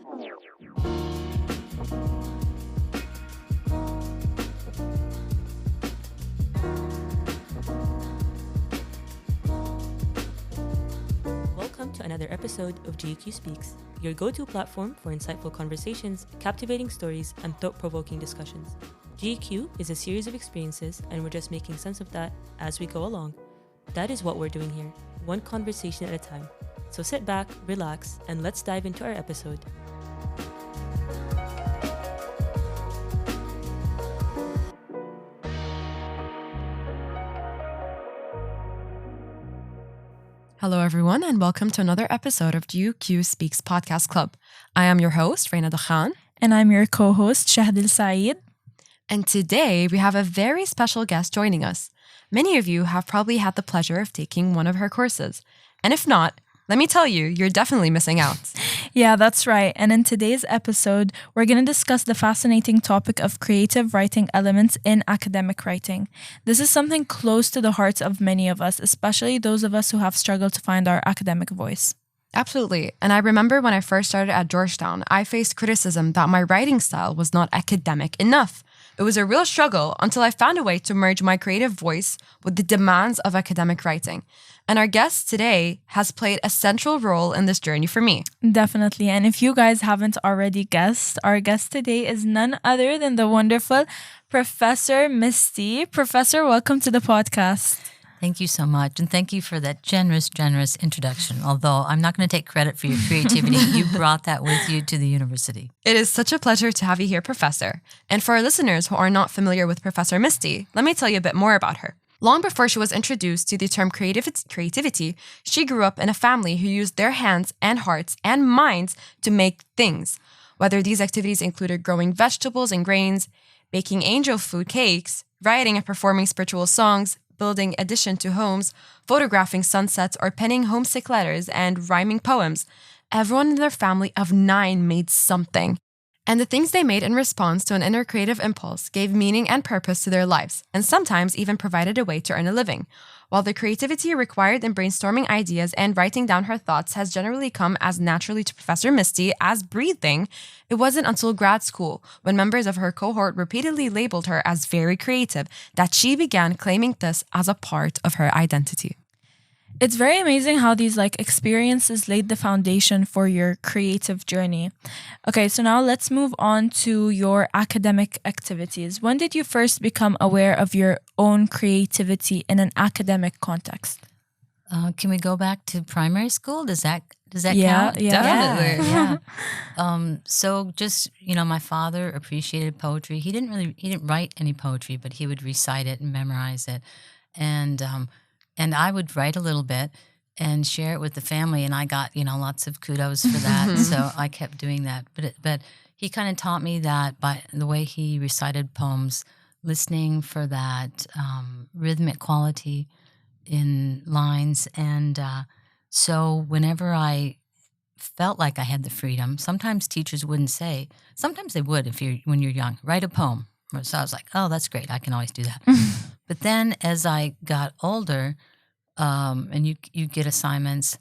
Welcome to another episode of GQ Speaks, your go-to platform for insightful conversations, captivating stories, and thought-provoking discussions. GQ is a series of experiences, and we're just making sense of that as we go along. That is what we're doing here, one conversation at a time. So sit back, relax, and let's dive into our episode. Hello, everyone, and welcome to another episode of GQ Speaks Podcast Club. I am your host, Reina Dakhan. And I'm your co-host, Shahdil Saeed. And today we have a very special guest joining us. Many of you have probably had the pleasure of taking one of her courses. And if not, let me tell you, you're definitely missing out. Yeah, that's right. And in today's episode, we're going to discuss the fascinating topic of creative writing elements in academic writing. This is something close to the hearts of many of us, especially those of us who have struggled to find our academic voice. Absolutely. And I remember when I first started at Georgetown, I faced criticism that my writing style was not academic enough. It was a real struggle until I found a way to merge my creative voice with the demands of academic writing. And our guest today has played a central role in this journey for me. Definitely. And if you guys haven't already guessed, our guest today is none other than the wonderful Professor Mysti. Professor, welcome to the podcast. Thank you so much. And thank you for that generous introduction. Although I'm not going to take credit for your creativity. You brought that with you to the university. It is such a pleasure to have you here, Professor. And for our listeners who are not familiar with Professor Mysti, let me tell you a bit more about her. Long before she was introduced to the term creativity, she grew up in a family who used their hands and hearts and minds to make things. Whether these activities included growing vegetables and grains, baking angel food cakes, writing and performing spiritual songs, building addition to homes, photographing sunsets, or penning homesick letters and rhyming poems. Everyone in their family of 9 made something. And the things they made in response to an inner creative impulse gave meaning and purpose to their lives, and sometimes even provided a way to earn a living. While the creativity required in brainstorming ideas and writing down her thoughts has generally come as naturally to Professor Mysti as breathing, it wasn't until grad school, when members of her cohort repeatedly labeled her as very creative, that she began claiming this as a part of her identity. It's very amazing how these experiences laid the foundation for your creative journey. Okay, so now let's move on to your academic activities. When did you first become aware of your own creativity in an academic context? Can we go back to primary school? Does that Yeah, count? yeah. Definitely. Yeah. So just, my father appreciated poetry. He didn't write any poetry, but he would recite it and memorize it. And I would write a little bit and share it with the family, and I got, lots of kudos for that. So I kept doing that. But he kind of taught me that by the way he recited poems, listening for that rhythmic quality in lines. And so whenever I felt like I had the freedom, sometimes teachers wouldn't say, sometimes they would when you're young, write a poem. So I was like, oh, that's great. I can always do that. But then as I got older, and you get assignments,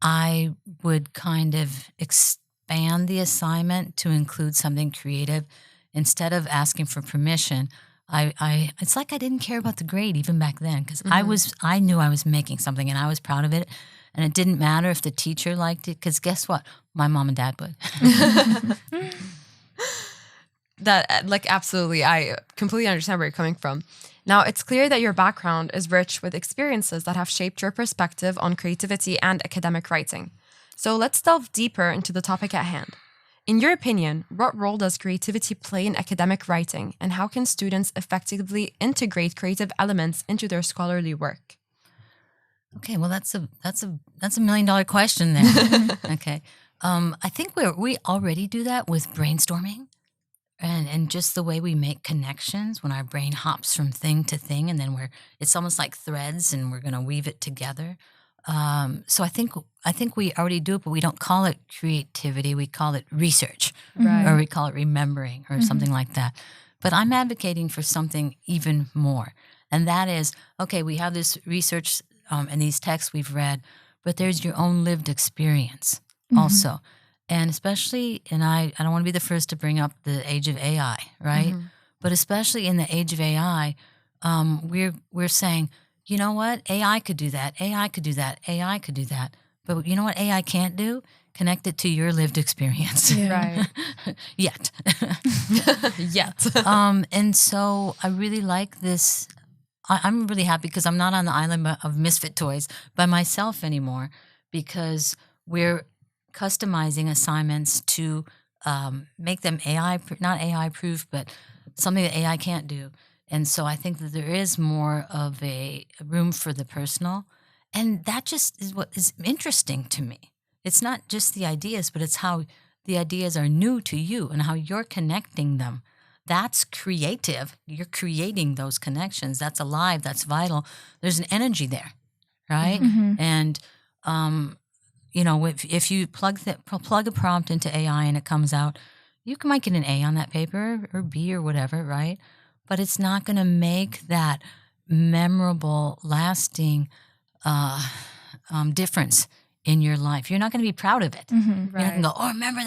I would kind of expand the assignment to include something creative. Instead of asking for permission, it's like I didn't care about the grade even back then, because I knew I was making something and I was proud of it. And it didn't matter if the teacher liked it, because guess what? My mom and dad would. Absolutely. I completely understand where you're coming from. Now, it's clear that your background is rich with experiences that have shaped your perspective on creativity and academic writing. So let's delve deeper into the topic at hand. In your opinion, what role does creativity play in academic writing, and how can students effectively integrate creative elements into their scholarly work? Okay, well, that's a $1 million question there. Okay, I think we already do that with brainstorming. And just the way we make connections when our brain hops from thing to thing, and then it's almost like threads, and we're going to weave it together. So I think we already do it, but we don't call it creativity. We call it research, or we call it remembering, or something like that. But I'm advocating for something even more, and that is, okay, we have this research and these texts we've read, but there's your own lived experience also. And especially, and I don't want to be the first to bring up the age of AI, right? But especially in the age of AI, we're saying, you know what? AI could do that. AI could do that. AI could do that. But you know what AI can't do? Connect it to your lived experience. Yeah. Right. Yet. Yet. And so I really like this. I'm really happy because I'm not on the island of misfit toys by myself anymore, because we're customizing assignments to make them not AI proof, but something that AI can't do. And so I think that there is more of a room for the personal. And that just is what is interesting to me. It's not just the ideas, but it's how the ideas are new to you and how you're connecting them. That's creative. You're creating those connections. That's alive. That's vital. There's an energy there, right? And, if you plug a prompt into AI and it comes out, you might get an A on that paper or B or whatever, right? But it's not going to make that memorable, lasting difference in your life. You're not going to be proud of it. You're not going to go, oh, remember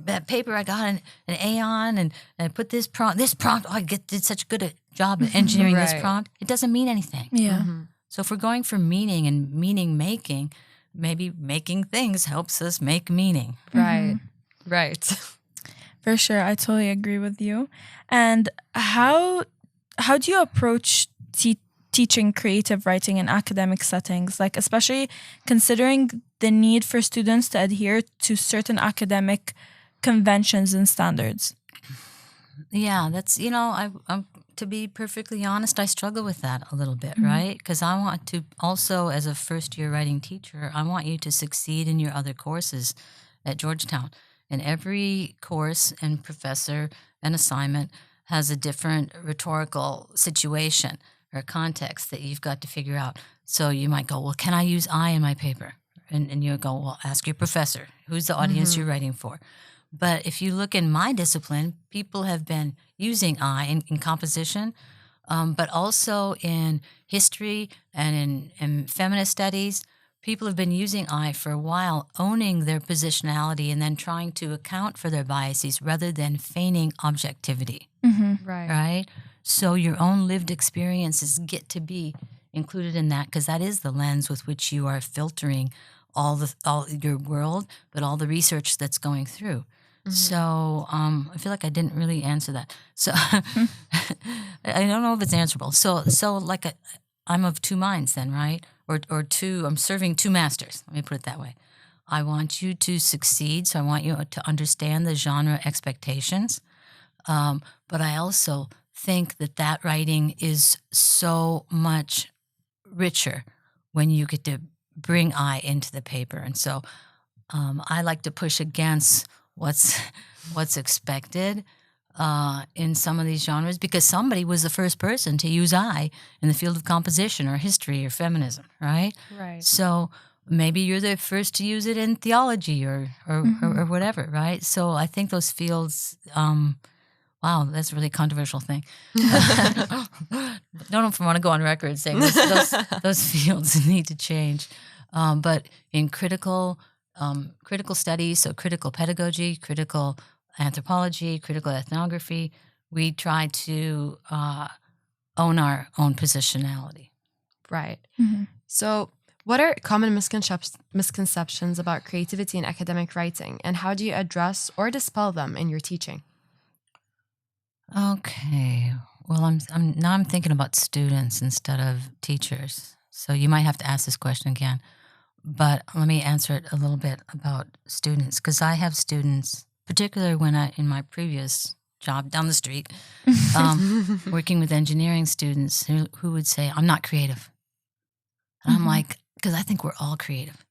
that paper I got an A on, and I put this prompt. Oh, I did such a good job at engineering this prompt. It doesn't mean anything. Yeah. So if we're going for meaning and meaning making, maybe making things helps us make meaning. Right. Right. For sure. I totally agree with you. And how do you approach teaching creative writing in academic settings, like especially considering the need for students to adhere to certain academic conventions and standards? Yeah, that's, I'm to be perfectly honest, I struggle with that a little bit, right? Because I want to also, as a first-year writing teacher, I want you to succeed in your other courses at Georgetown. And every course and professor and assignment has a different rhetorical situation or context that you've got to figure out. So you might go, well, can I use I in my paper? And you go, well, ask your professor. Who's the audience you're writing for? But if you look in my discipline, people have been using I in composition, but also in history and in feminist studies. People have been using I for a while, owning their positionality and then trying to account for their biases rather than feigning objectivity. Right? So your own lived experiences get to be included in that, because that is the lens with which you are filtering all your world, but all the research that's going through. So I feel like I didn't really answer that. So I don't know if it's answerable. So like I'm of two minds then, right? Or two. I'm serving two masters. Let me put it that way. I want you to succeed, so I want you to understand the genre expectations. But I also think that writing is so much richer when you get to bring I into the paper. And so I like to push against what's expected in some of these genres, because somebody was the first person to use I in the field of composition or history or feminism, right? Right. So maybe you're the first to use it in theology or whatever, right? So I think those fields, wow, that's a really controversial thing. Don't know if I want to go on record saying those fields need to change. But in critical studies, so critical pedagogy, critical anthropology, critical ethnography, we try to own our own positionality. Right. So what are common misconceptions about creativity in academic writing, and how do you address or dispel them in your teaching? Okay. Well, I'm thinking about students instead of teachers. So you might have to ask this question again. But let me answer it a little bit about students, because I have students, particularly in my previous job down the street, working with engineering students who would say, I'm not creative. And I'm like, because I think we're all creative.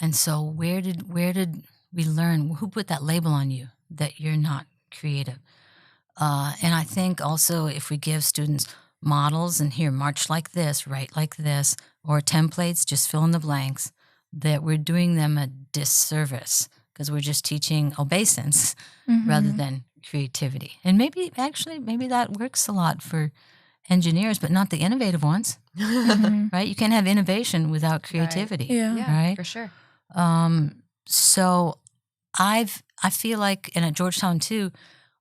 And so where did we learn, who put that label on you that you're not creative? And I think also if we give students models and here, march like this, write like this, or templates, just fill in the blanks, that we're doing them a disservice, because we're just teaching obeisance rather than creativity. And maybe that works a lot for engineers, but not the innovative ones, right? You can't have innovation without creativity, Yeah. Yeah, right? for sure. So I feel like, and at Georgetown too,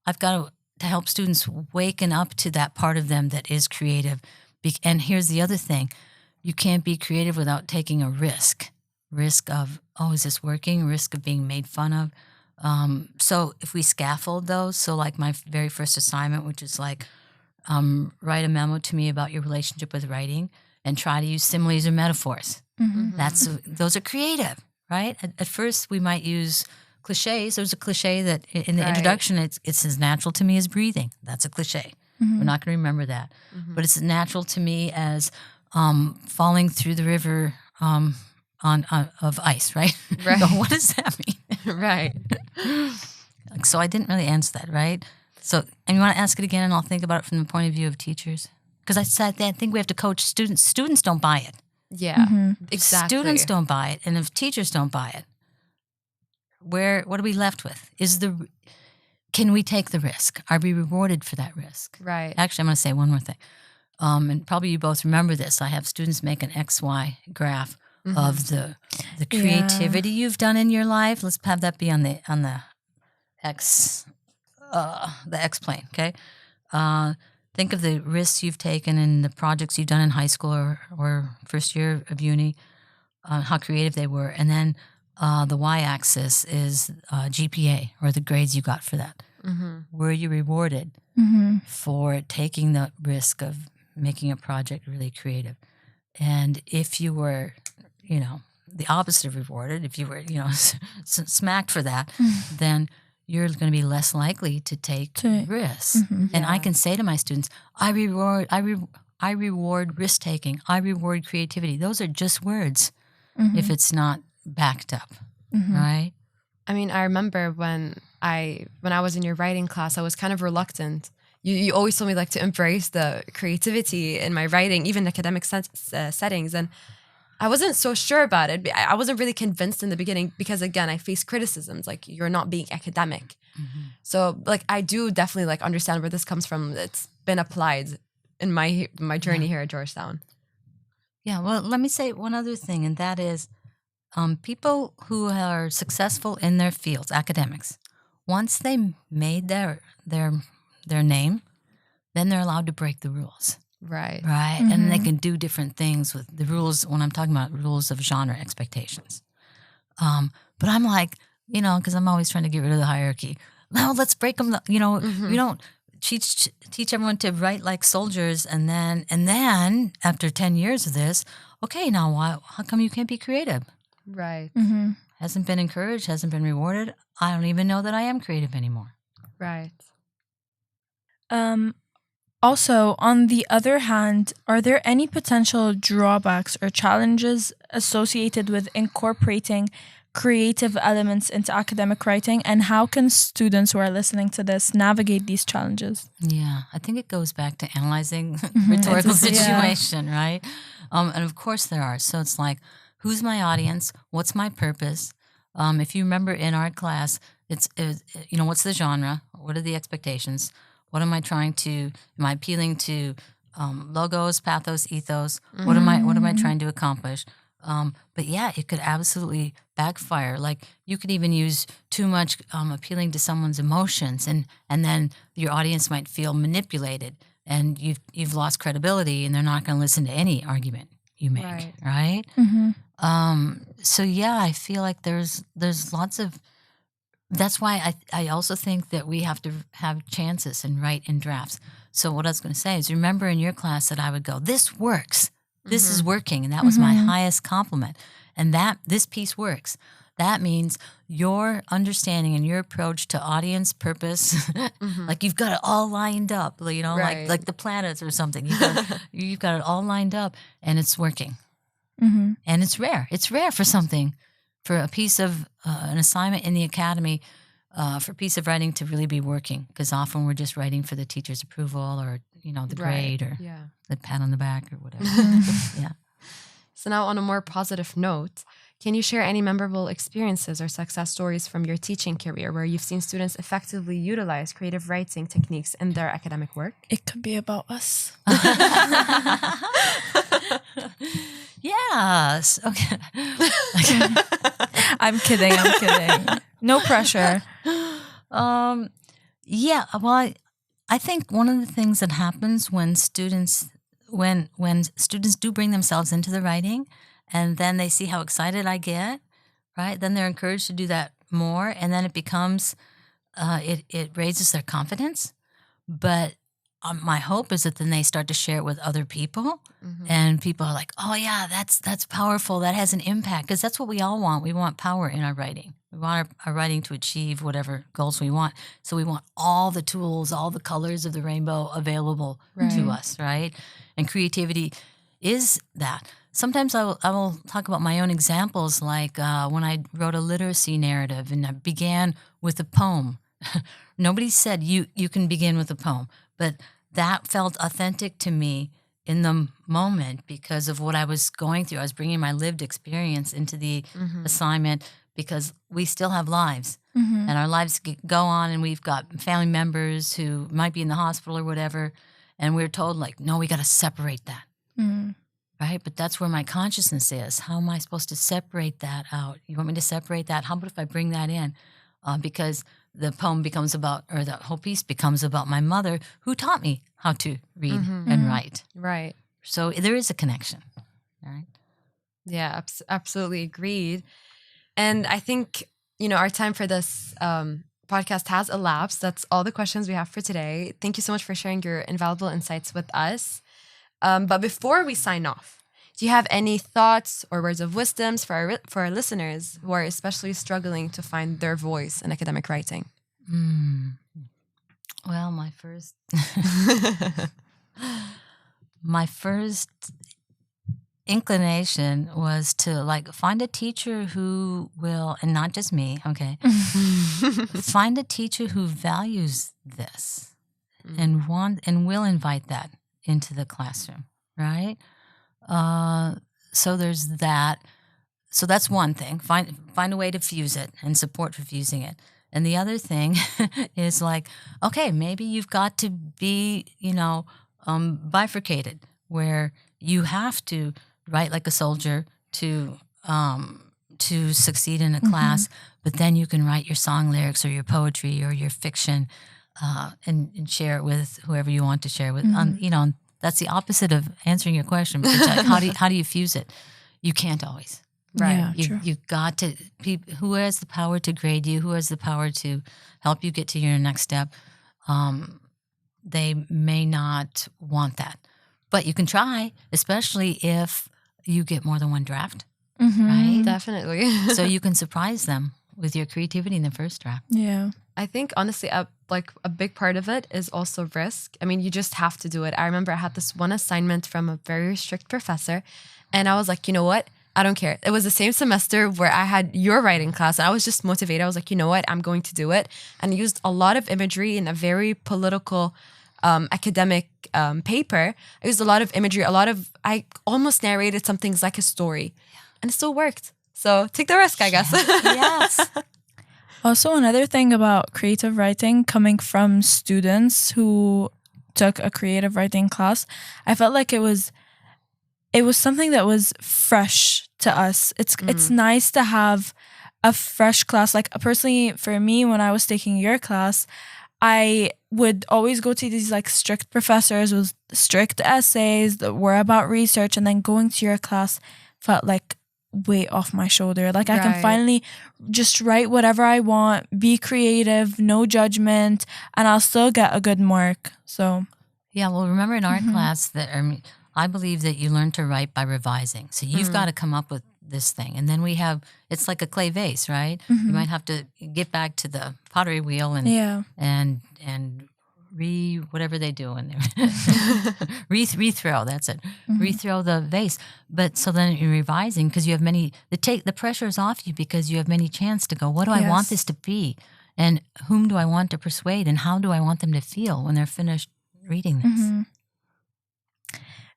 I've got to help students waken up to that part of them that is creative. And here's the other thing. You can't be creative without taking a risk. Risk of, oh, is this working? Risk of being made fun of. So if we scaffold those, so like my very first assignment, which is like, write a memo to me about your relationship with writing and try to use similes or metaphors. Those are creative, right? At first we might use cliches. There's a cliche that in the introduction, it's as natural to me as breathing. That's a cliche. We're not going to remember that. But it's natural to me as falling through the river of ice, right? So what does that mean? Right. So I didn't really answer that, right? So, and you want to ask it again, and I'll think about it from the point of view of teachers? Because I think we have to coach students. Students don't buy it. Yeah, exactly. Students don't buy it, and if teachers don't buy it, what are we left with? Can we take the risk? Are we rewarded for that risk? Right. Actually, I'm going to say one more thing. And probably you both remember this. I have students make an XY graph of the creativity you've done in your life. Let's have that be on the X plane. Okay. Think of the risks you've taken in the projects you've done in high school or first year of uni, how creative they were, and then the y-axis is GPA, or the grades you got for that. Were you rewarded for taking the risk of making a project really creative? And if you were, the opposite of rewarded, if you were, smacked for that, then you're going to be less likely to take risks. And I can say to my students, I reward risk taking. I reward creativity. Those are just words if it's not backed up, right? I mean, I remember when I was in your writing class, I was kind of reluctant. You always told me like to embrace the creativity in my writing, even academic settings, and I wasn't so sure about it. I wasn't really convinced in the beginning because, again, I faced criticisms like you're not being academic. So, like, I do definitely like understand where this comes from. It's been applied in my journey here at Georgetown. Yeah. Well, let me say one other thing, and that is, people who are successful in their fields, academics, once they made their name, then they're allowed to break the rules. Right. And they can do different things with the rules. When I'm talking about rules of genre expectations, but I'm like, because I'm always trying to get rid of the hierarchy. No, let's break them. We don't teach everyone to write like soldiers, and then after 10 years of this, okay, now how come you can't be creative? Right. Hasn't been encouraged, hasn't been rewarded. I don't even know that I am creative anymore. Right. Also, on the other hand, are there any potential drawbacks or challenges associated with incorporating creative elements into academic writing? And how can students who are listening to this navigate these challenges? Yeah, I think it goes back to analyzing rhetorical situation, right? And of course there are. So it's like, who's my audience? What's my purpose? If you remember in art class, it's what's the genre? What are the expectations? What am I appealing to logos, pathos, ethos? What am I trying to accomplish? But yeah, it could absolutely backfire. Like you could even use too much appealing to someone's emotions, and then your audience might feel manipulated, and you've lost credibility, and they're not going to listen to any argument you make, right? So yeah, I feel like there's lots of. That's why I also think that we have to have chances and write in drafts. So what I was going to say is, remember in your class that I would go, this works. This is working. And that was my highest compliment. And that this piece works. That means your understanding and your approach to audience purpose, like you've got it all lined up, like the planets or something. You've got it all lined up and it's working. And it's rare. It's rare for a piece of an assignment in the academy, for a piece of writing to really be working, because often we're just writing for the teacher's approval or the grade or the pat on the back or whatever. So now, on a more positive note, can you share any memorable experiences or success stories from your teaching career where you've seen students effectively utilize creative writing techniques in their academic work? It could be about us. Yes. Okay. I'm kidding. No pressure. Yeah, well, I think one of the things that happens when students do bring themselves into the writing, and then they see how excited I get, right? Then they're encouraged to do that more, and then it becomes it raises their confidence. But my hope is that then they start to share it with other people, and people are like, "Oh yeah, that's powerful. That has an impact." Because that's what we all want. We want power in our writing. We want our writing to achieve whatever goals we want. So we want all the tools, all the colors of the rainbow available to us, right? And creativity is that. Sometimes I will talk about my own examples, like when I wrote a literacy narrative, and I began with a poem. Nobody said you can begin with a poem, but that felt authentic to me in the moment because of what I was going through. I was bringing my lived experience into the assignment because we still have lives, and our lives go on, and we've got family members who might be in the hospital or whatever, and we're told, like, no, we got to separate that. Right? But that's where my consciousness is. How am I supposed to separate that out? You want me to separate that? How about if I bring that in? Because the poem becomes about, or the whole piece becomes about my mother, who taught me how to read and write. Right. So there is a connection. Right? Yeah, absolutely agreed. And I think, our time for this podcast has elapsed. That's all the questions we have for today. Thank you so much for sharing your invaluable insights with us. But before we sign off, do you have any thoughts or words of wisdoms for our listeners who are especially struggling to find their voice in academic writing? Well, my first inclination was to find a teacher who will, and not just me, okay, find a teacher who values this and will invite that into the classroom, right? So there's that. So that's one thing. Find a way to fuse it and support for fusing it. And the other thing is okay, maybe you've got to be, bifurcated, where you have to write like a soldier to succeed in a class, but then you can write your song lyrics or your poetry or your fiction and share it with whoever you want to share with. That's the opposite of answering your question. Because how do you fuse it? You can't always. Right. Yeah, you've got to. Who has the power to grade you? Who has the power to help you get to your next step? They may not want that, but you can try, especially if you get more than one draft, right? Definitely. So you can surprise them with your creativity in the first draft. Yeah. I think honestly, a big part of it is also risk. I mean, you just have to do it. I remember I had this one assignment from a very strict professor, and I was like, you know what? I don't care. It was the same semester where I had your writing class, and I was just motivated. I was like, you know what? I'm going to do it. And I used a lot of imagery in a very political, academic paper. I used a lot of imagery, I almost narrated some things like a story, and it still worked. So take the risk, I guess. Yes. Also, another thing about creative writing coming from students who took a creative writing class, I felt like it was something that was fresh to us. It's nice to have a fresh class. Like personally, for me, when I was taking your class, I would always go to these strict professors with strict essays that were about research, and then going to your class felt like weight off my shoulder. I can finally just write whatever I want, be creative, no judgment, and I'll still get a good mark. So yeah, well, remember in our class that I believe that you learn to write by revising. So you've got to come up with this thing, and then it's like a clay vase, right? You might have to get back to the pottery wheel and whatever they do in there. Rethrow, that's it. Rethrow the vase. But so then you're revising because you have the pressure is off you because you have many chances to go, what do I want this to be? And whom do I want to persuade? And how do I want them to feel when they're finished reading this?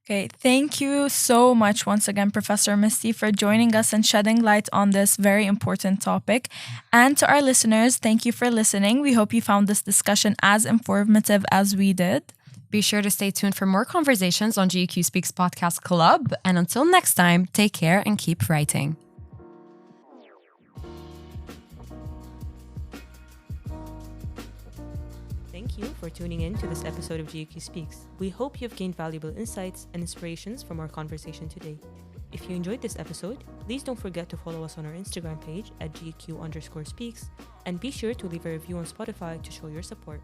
Okay, thank you so much once again, Professor Mysti, for joining us and shedding light on this very important topic. And to our listeners, thank you for listening. We hope you found this discussion as informative as we did. Be sure to stay tuned for more conversations on GEQ Speaks Podcast Club. And until next time, take care and keep writing. Thank you for tuning in to this episode of GQ Speaks. We hope you've gained valuable insights and inspirations from our conversation today. If you enjoyed this episode, please don't forget to follow us on our Instagram page at GQ_speaks and be sure to leave a review on Spotify to show your support.